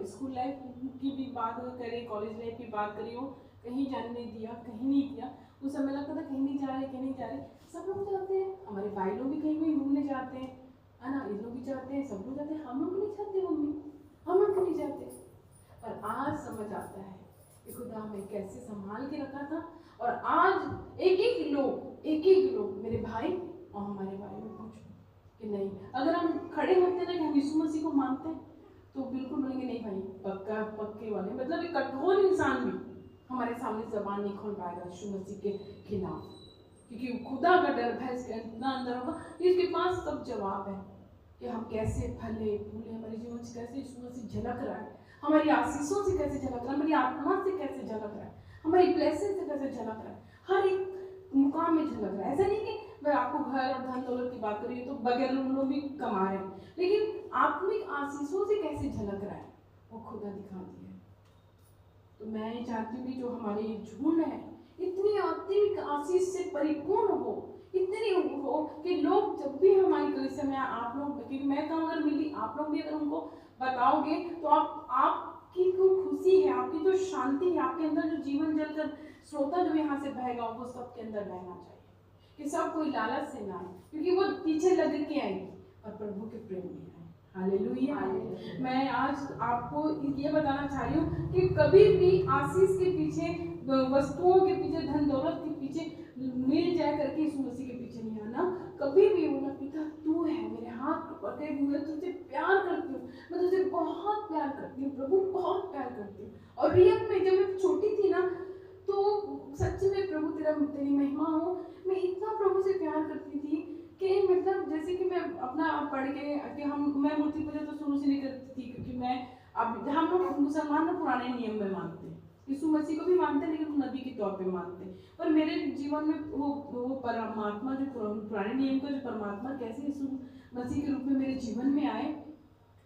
स्कूल लाइफ की भी बात करें, कॉलेज लाइफ की बात करें, हो कहीं जाने नहीं दिया, कहीं नहीं दिया। उस समय लगता था कहीं नहीं जा रहे, कहीं नहीं जा रहे। सब लोग जाते हैं, हमारे भाई लोग भी कहीं कहीं घूमने जाते हैं, है ना, ये लोग भी जाते हैं, सब लोग जाते हैं, हम लोग नहीं जाते मम्मी, हम लोग नहीं जाते। पर आज समझ आता है कि खुदा हमें कैसे संभाल के रखा था। और आज एक एक लोग मेरे भाई और हमारे बारे में पूछो कि नहीं, अगर हम खड़े होते ना कि हम यीशु मसीह को मानते हैं तो बिल्कुल बोलेंगे नहीं भाई, पक्का पक्के वाले, मतलब एक कठोर इंसान भी हमारे सामने जबान नहीं खोल पाएगा यीशु मसीह के खिलाफ, क्योंकि खुदा का डर भय इसके इतना अंदर होगा कि इसके पास सब जवाब है कि हम कैसे फले फूले, हमारे जीवन से कैसे यीशु मसीह झलक रहा है, हमारी आशीषों से कैसे झलक रहा है, हमारी आत्मा से कैसे झलक रहा है, हमारी ब्लेसिंग से कैसे झलक रहा है, हर एक मुकाम में झलक रहा है। ऐसा नहीं कि मैं आपको घर और धन दौलत की बात कर रही हूँ तो बगैर लोग भी कमा रहे हैं, लेकिन आत्मिक आशीषों से कैसे झलक रहा है वो खुदा दिखाती है। तो मैं चाहती हूँ कि जो हमारे ये झुंड है इतनी आत्मिक आशीष से परिपूर्ण हो, इतनी हो कि लोग जब भी हमारी कलीसिया में आप लोग, क्योंकि मैं कहूँ अगर मिली आप लोग भी अगर उनको बताओगे तो आपकी जो खुशी है, आपकी जो शांति है, आपके अंदर जो जीवन जल कर स्रोता जो यहाँ से बहेगा वो सबके अंदर बहना चाहिए, कि सब कोई लालच से ना आए, क्योंकि वो पीछे लग के आएगी और प्रभु के प्रेम में आए। हालेलुया। मैं आज आपको ये बताना चाह रही हूँ कि कभी भी आशीष के पीछे, वस्तुओं के पीछे, धन दौलत के पीछे मिल जाए करके यीशु मसीह के पीछे नहीं आना। कभी भी बोला पिता तू है, मेरे हाथ पकड़े हुए, तुझे प्यार करती हूँ, मैं तुझे बहुत प्यार करती हूँ प्रभु, बहुत प्यार करती हूँ। और रियल में जब मैं छोटी थी ना तो सच्ची में प्रभु तेरी महिमा हो, मैं इतना प्रभु से प्यार करती थी कि मतलब जैसे कि मैं अपना पढ़ के कि मैं मूर्ति पूजा तो शुरू से नहीं करती थी, क्योंकि मैं अब हम लोग मुसलमान ना पुराने नियम में मानते हैं, यीशु मसीह को भी मानते हैं लेकिन नबी के तौर पे मानते हैं। पर मेरे जीवन में वो परमात्मा जो पुराने नियम का जो परमात्मा कैसे यीशु मसीह के रूप में मेरे जीवन में आए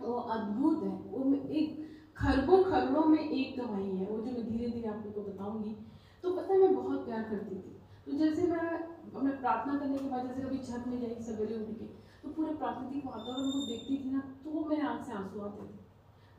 वो अद्भुत है। वो एक खरबों में एक दवाई है, वो जो मैं धीरे धीरे आप लोग को बताऊंगी। तो पता है मैं बहुत प्यार करती थी, तो जैसे मैं अपने प्रार्थना करने के बाद जैसे कभी छत में जाई सवेरे उठ के तो पूरे प्राकृतिक वातावरण को देखती थी ना तो मेरे आँख से आंसू आते थे।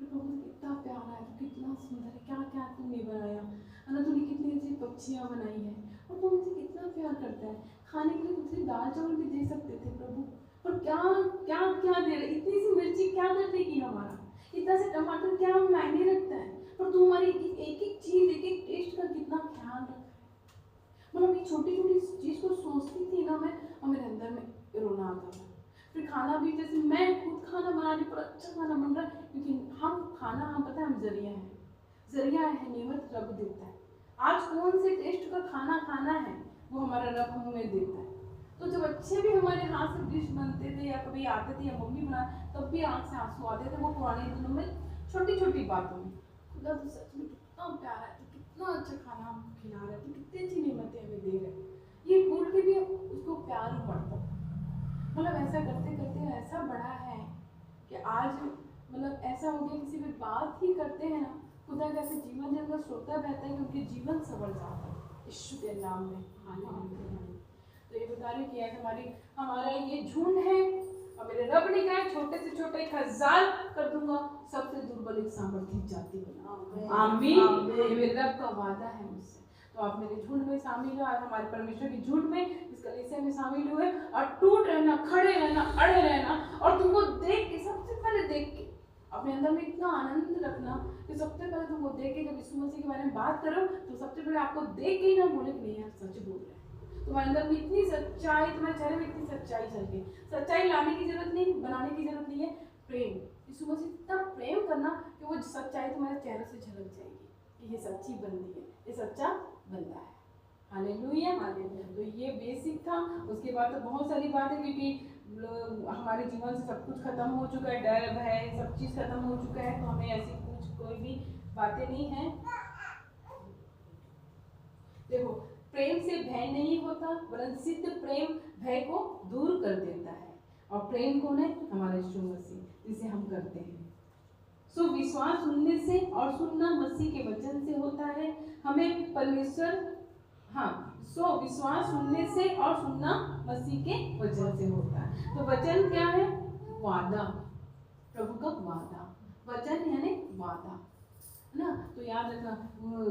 प्रभु कितना प्यारा है, तो कितना सुंदर है, क्या क्या तुमने बनाया है ना, तूने कितनी अच्छी पक्षियाँ बनाई है और तू मुझे कितना प्यार करता है। खाने के लिए मुझे दाल चावल भी दे सकते थे प्रभु, पर क्या क्या क्या दे रहे, इतनी सी मिर्ची क्या कर देगी हमारा, इतना से टमाटर क्या मायने रखता है, पर तू हमारी एक एक चीज, एक एक टेस्ट का कितना ख्याल रखता है। मतलब ये छोटी छोटी चीज को सोचती थी ना मैं, और मेरे अंदर में रोना आता था। फिर खाना भी, जैसे मैं खुद खाना बना रही, पर अच्छा खाना बन रहा है, क्योंकि हम पता है हम जरिया है, नेमत रब देता है। आज कौन से टेस्ट का खाना खाना है वो हमारा रब हमें देता है। तो जब अच्छे भी हमारे हाथ से डिश बनते थे या कभी आते थे या मम्मी बना, तब भी आँख से आंसू आते थे। वो पुराने दिनों में छोटी छोटी बातों में खुदा तो सच में कितना प्यारा है, तो कितना अच्छा खाना हमको खिला रहा है, तो कितनी अच्छी नेमतें हमें दे रहे हैं, ये बोल के भी उसको प्यार ही बढ़ता। मतलब ऐसा करते करते ऐसा बड़ा है कि आज मतलब ऐसा हो गया, किसी भी बात ही करते हैं ना खुदा कैसे जीवन जब श्रोता रहता है कि उनके जीवन संवर जाता है यीशु के नाम में। तो ये बता रही कि हमारा ये झुंड है, और मेरे रब ने कहा छोटे से छोटे 1000 कर दूंगा, सबसे दुर्बल एक सामर्थ्य जाति बना। आमीन। ये मेरे रब का वादा है मुझसे। तो आप मेरे झुंड में शामिल हो, आज हमारे परमेश्वर के झुंड में, इस कलीसिया में शामिल हुए, और टूट रहना, खड़े रहना, अड़े रहना, और तुमको देख के, सबसे पहले देख के अपने अंदर में इतना आनंद रखना कि सबसे पहले तुमको देख के, जब यीशु मसीह के बारे में बात करो तो सबसे पहले आपको देख के ही ना बोले कि नहीं यार सच बोल रहे हैं। तुम्हारे अंदर में इतनी सच्चाई, तुम्हारे चेहरे में इतनी सच्चाई चल गई। सच्चाई लाने की जरूरत नहीं, बनाने की जरूरत नहीं है, प्रेम। यीशु मसीह इतना प्रेम करना कि वो सच्चाई तुम्हारे चेहरे से झलक जाएगी। कि ये सच्ची बंदी है, ये सच्चा बंदा है। हालेलुया। तो ये बेसिक था। उसके बाद तो बहुत सारी बातें, क्योंकि हमारे जीवन से सब कुछ खत्म हो चुका है, डर भय सब चीज़ खत्म हो चुका है, तो हमें ऐसी कुछ कोई भी बातें नहीं है। देखो, प्रेम से भय नहीं होता, वरन सिद्ध प्रेम भय को दूर कर देता है। और प्रेम कौन है? हमारा यीशु मसीह, जिसे हम करते हैं। सो विश्वास सुनने से और सुनना मसीह के वचन से होता है। हमें परमेश्वर विश्वास सुनने से और सुनना मसीह के वचन से होता है। तो वचन क्या है? वादा, प्रभु का वादा। वचन यानी वादा, है ना? तो याद रखना,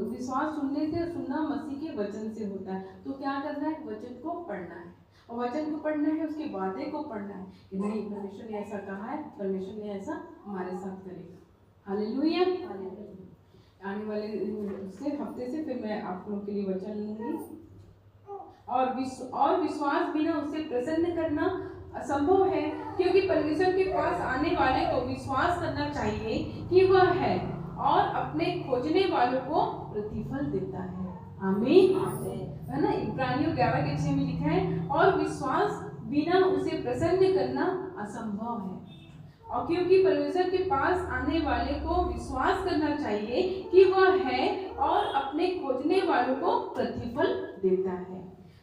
विश्वास सुनने से और सुनना मसीह के वचन से होता है। तो क्या करना है? वचन को पढ़ना है, और वचन को पढ़ना है, उसके वादे को पढ़ना है कि नहीं, परमेश्वर ने ऐसा कहा है, परमेश्वर ने ऐसा हमारे साथ करेगा। हालेलुया। आने वाले हफ्ते से फिर मैं आप लोगों के लिए वचन लूंगी। और विश्वास बिना उससे प्रसन्न करना असंभव है, क्योंकि परमेश्वर के पास आने वाले को विश्वास करना चाहिए कि वह है, और अपने खोजने वालों को प्रतिफल देता है। आमीन, है ना? इब्रानियों 11:6 में लिखा है, और विश्वास बिना उसे प्रसन्न करना असंभव है। और क्योंकि परमेश्वर के पास आने वाले को विश्वास करना चाहिए कि वह है, और अपने खोजने वालों को प्रतिफल देता है।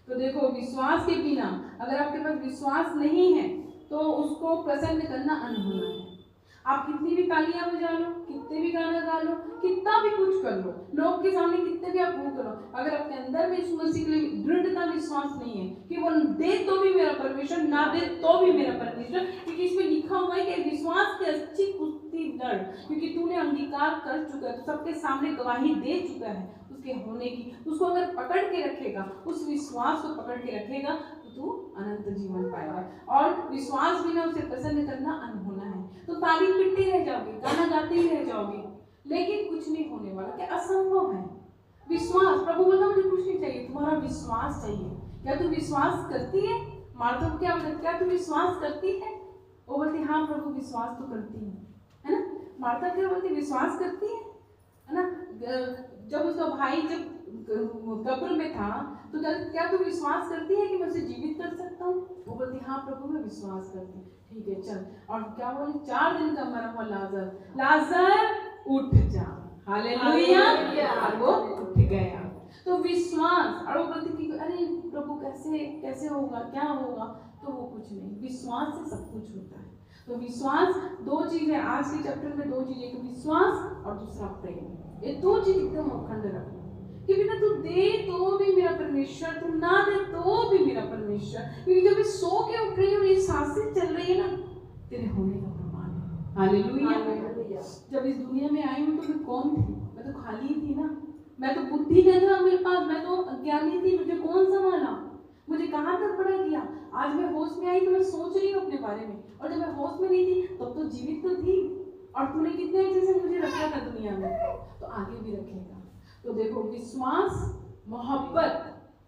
तो देखो, विश्वास के बिना, अगर आपके पास विश्वास नहीं है, तो उसको प्रसन्न करना अनहोना है। आप कितनी भी तालियां बजा लो, कितने भी गाना गा लो, कितना भी कुछ कर लो, लोग के सामने कितने भी आप वो करो, अगर आपके अंदर में यीशु मसीह के लिए दृढ़ता विश्वास नहीं है कि वो दे तो भी मेरा परमेश्वर, ना दे तो भी मेरा परमेश्वर, क्योंकि इसमें लिखा हुआ है कि विश्वास की अच्छी कुश्ती लड़, क्योंकि तूने अंगीकार कर चुका है, तो सबके सामने गवाही दे चुका है उसके होने की। उसको अगर पकड़ के रखेगा, उस विश्वास को पकड़ के रखेगा, तो तू अनंत जीवन पाएगा। और विश्वास बिना उसे प्रसन्न करना अनहोना है। तो ताली पीटते रह जाओगे, गाना गाते ही रह जाओगे, लेकिन कुछ नहीं होने वाला, क्या असंभव है। विश्वास, प्रभु बोलता मुझे कुछ नहीं चाहिए, तुम्हारा विश्वास चाहिए। क्या तू विश्वास करती है? मार्था को क्या बोलता, क्या तू विश्वास करती है? वो बोलती हाँ प्रभु, विश्वास तो करती है ना? मार्था क्या बोलती, विश्वास करती है ना? जब उसका भाई जब कब्र में था, तो क्या तू विश्वास करती है कि मैं उसे जीवित कर सकता हूँ? वो बोलती हाँ प्रभु, मैं विश्वास करती हूँ। ठीक है, चल। और क्या बोली, 4 दिन का मरा हुआ लाजर उठ जा। हालेलुया। और वो उठ गया। तो विश्वास, और वो बोलती थी अरे प्रभु कैसे होगा, क्या होगा? तो वो कुछ नहीं, विश्वास से सब कुछ होता है। तो विश्वास 2 चीज है, आज के चैप्टर में 2 चीजें, एक विश्वास और दूसरा प्रेम। ये 2 चीज एकदम अखंड रखो कि बिना तू दे तो भी मेरा परमेश्वर, तू ना दे तो भी मेरा परमेश्वर। क्योंकि जब मैं सो के उठ रही हूँ, ये सांसें चल रही है ना, तेरे होने का प्रमाण है। हालेलुया। जब इस दुनिया में आई हूँ तो मैं कौन थी? मैं तो खाली थी ना, मैं तो बुद्धि नहीं था मेरे पास, मैं तो अज्ञानी थी, मुझे कौन संभाला, मुझे कहाँ तक बड़ा किया। आज मैं होश में आई तो मैं सोच रही हूँ अपने बारे में, और जब मैं होश में नहीं थी तब तो जीवित तो थी, और तूने कितने अच्छे से मुझे रखा था दुनिया में, तो आगे भी रखेगा। तो देखो, विश्वास, मोहब्बत,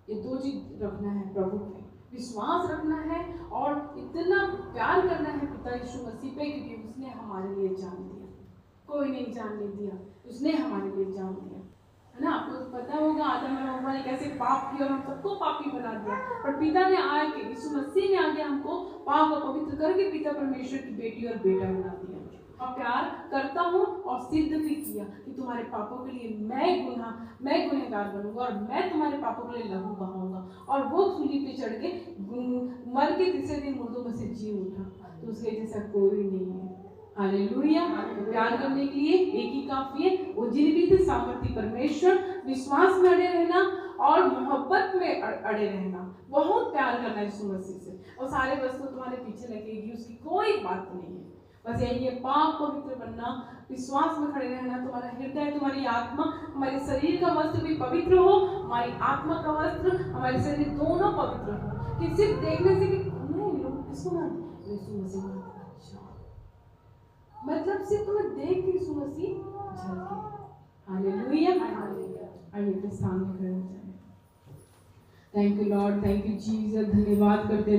ये 2 चीज रखना है प्रभु पे, विश्वास रखना है और इतना प्यार करना है पिता यीशु मसीह पे, क्योंकि उसने हमारे लिए जान दिया, कोई नहीं जानने दिया, उसने हमारे लिए जान दिया, है ना? आपको पता होगा आदम और हव्वा ने कैसे पाप किया और हम सबको पापी बना दिया, पर पिता ने आके, यीशु मसीह ने आके हमको पाप और पवित्र करके पिता परमेश्वर की बेटी और बेटा बना दिया। और प्यार करता हूँ और सिद्ध भी किया कि तुम्हारे पापों के लिए मैं गुनहगार बनूंगा, और मैं तुम्हारे पापों के लिए लहू बहाऊंगा। और वो सूली पे चढ़ के मर के तीसरे दिन मुर्दों में से जी उठा, तो उसके जैसा कोई नहीं है। हालेलुया। प्यार करने के लिए एक ही काफी है, वो जीवित सामर्थी परमेश्वर, विश्वास में अड़े रहना और मोहब्बत में अड़े रहना, बहुत प्यार करना यीशु मसीह से, और सारे वस्तु तुम्हारे पीछे लगेगी, उसकी कोई बात नहीं है। बस यही है, पाप पवित्र बनना, विश्वास में खड़े रहना, तुम्हारा हृदय, तुम्हारी आत्मा, हमारे शरीर का वस्त्र भी पवित्र हो, हमारी आत्मा का वस्त्र, हमारे शरीर दोनों पवित्र हो, कि सिर्फ देखने से कि नहीं लोग किसको मानते, यीशु मसीह मानते, अच्छा मतलब सिर्फ तुम्हें देख के यीशु मसीह झलके। हालेलुया। आइए अपने सामने खड़े हो जाए। Thank you Lord, thank you Jesus. धन्यवाद करते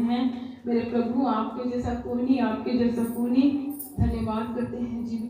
हैं मेरे प्रभु, आपके जैसा कोई नहीं, आपके जैसा कोई नहीं। धन्यवाद करते हैं जी।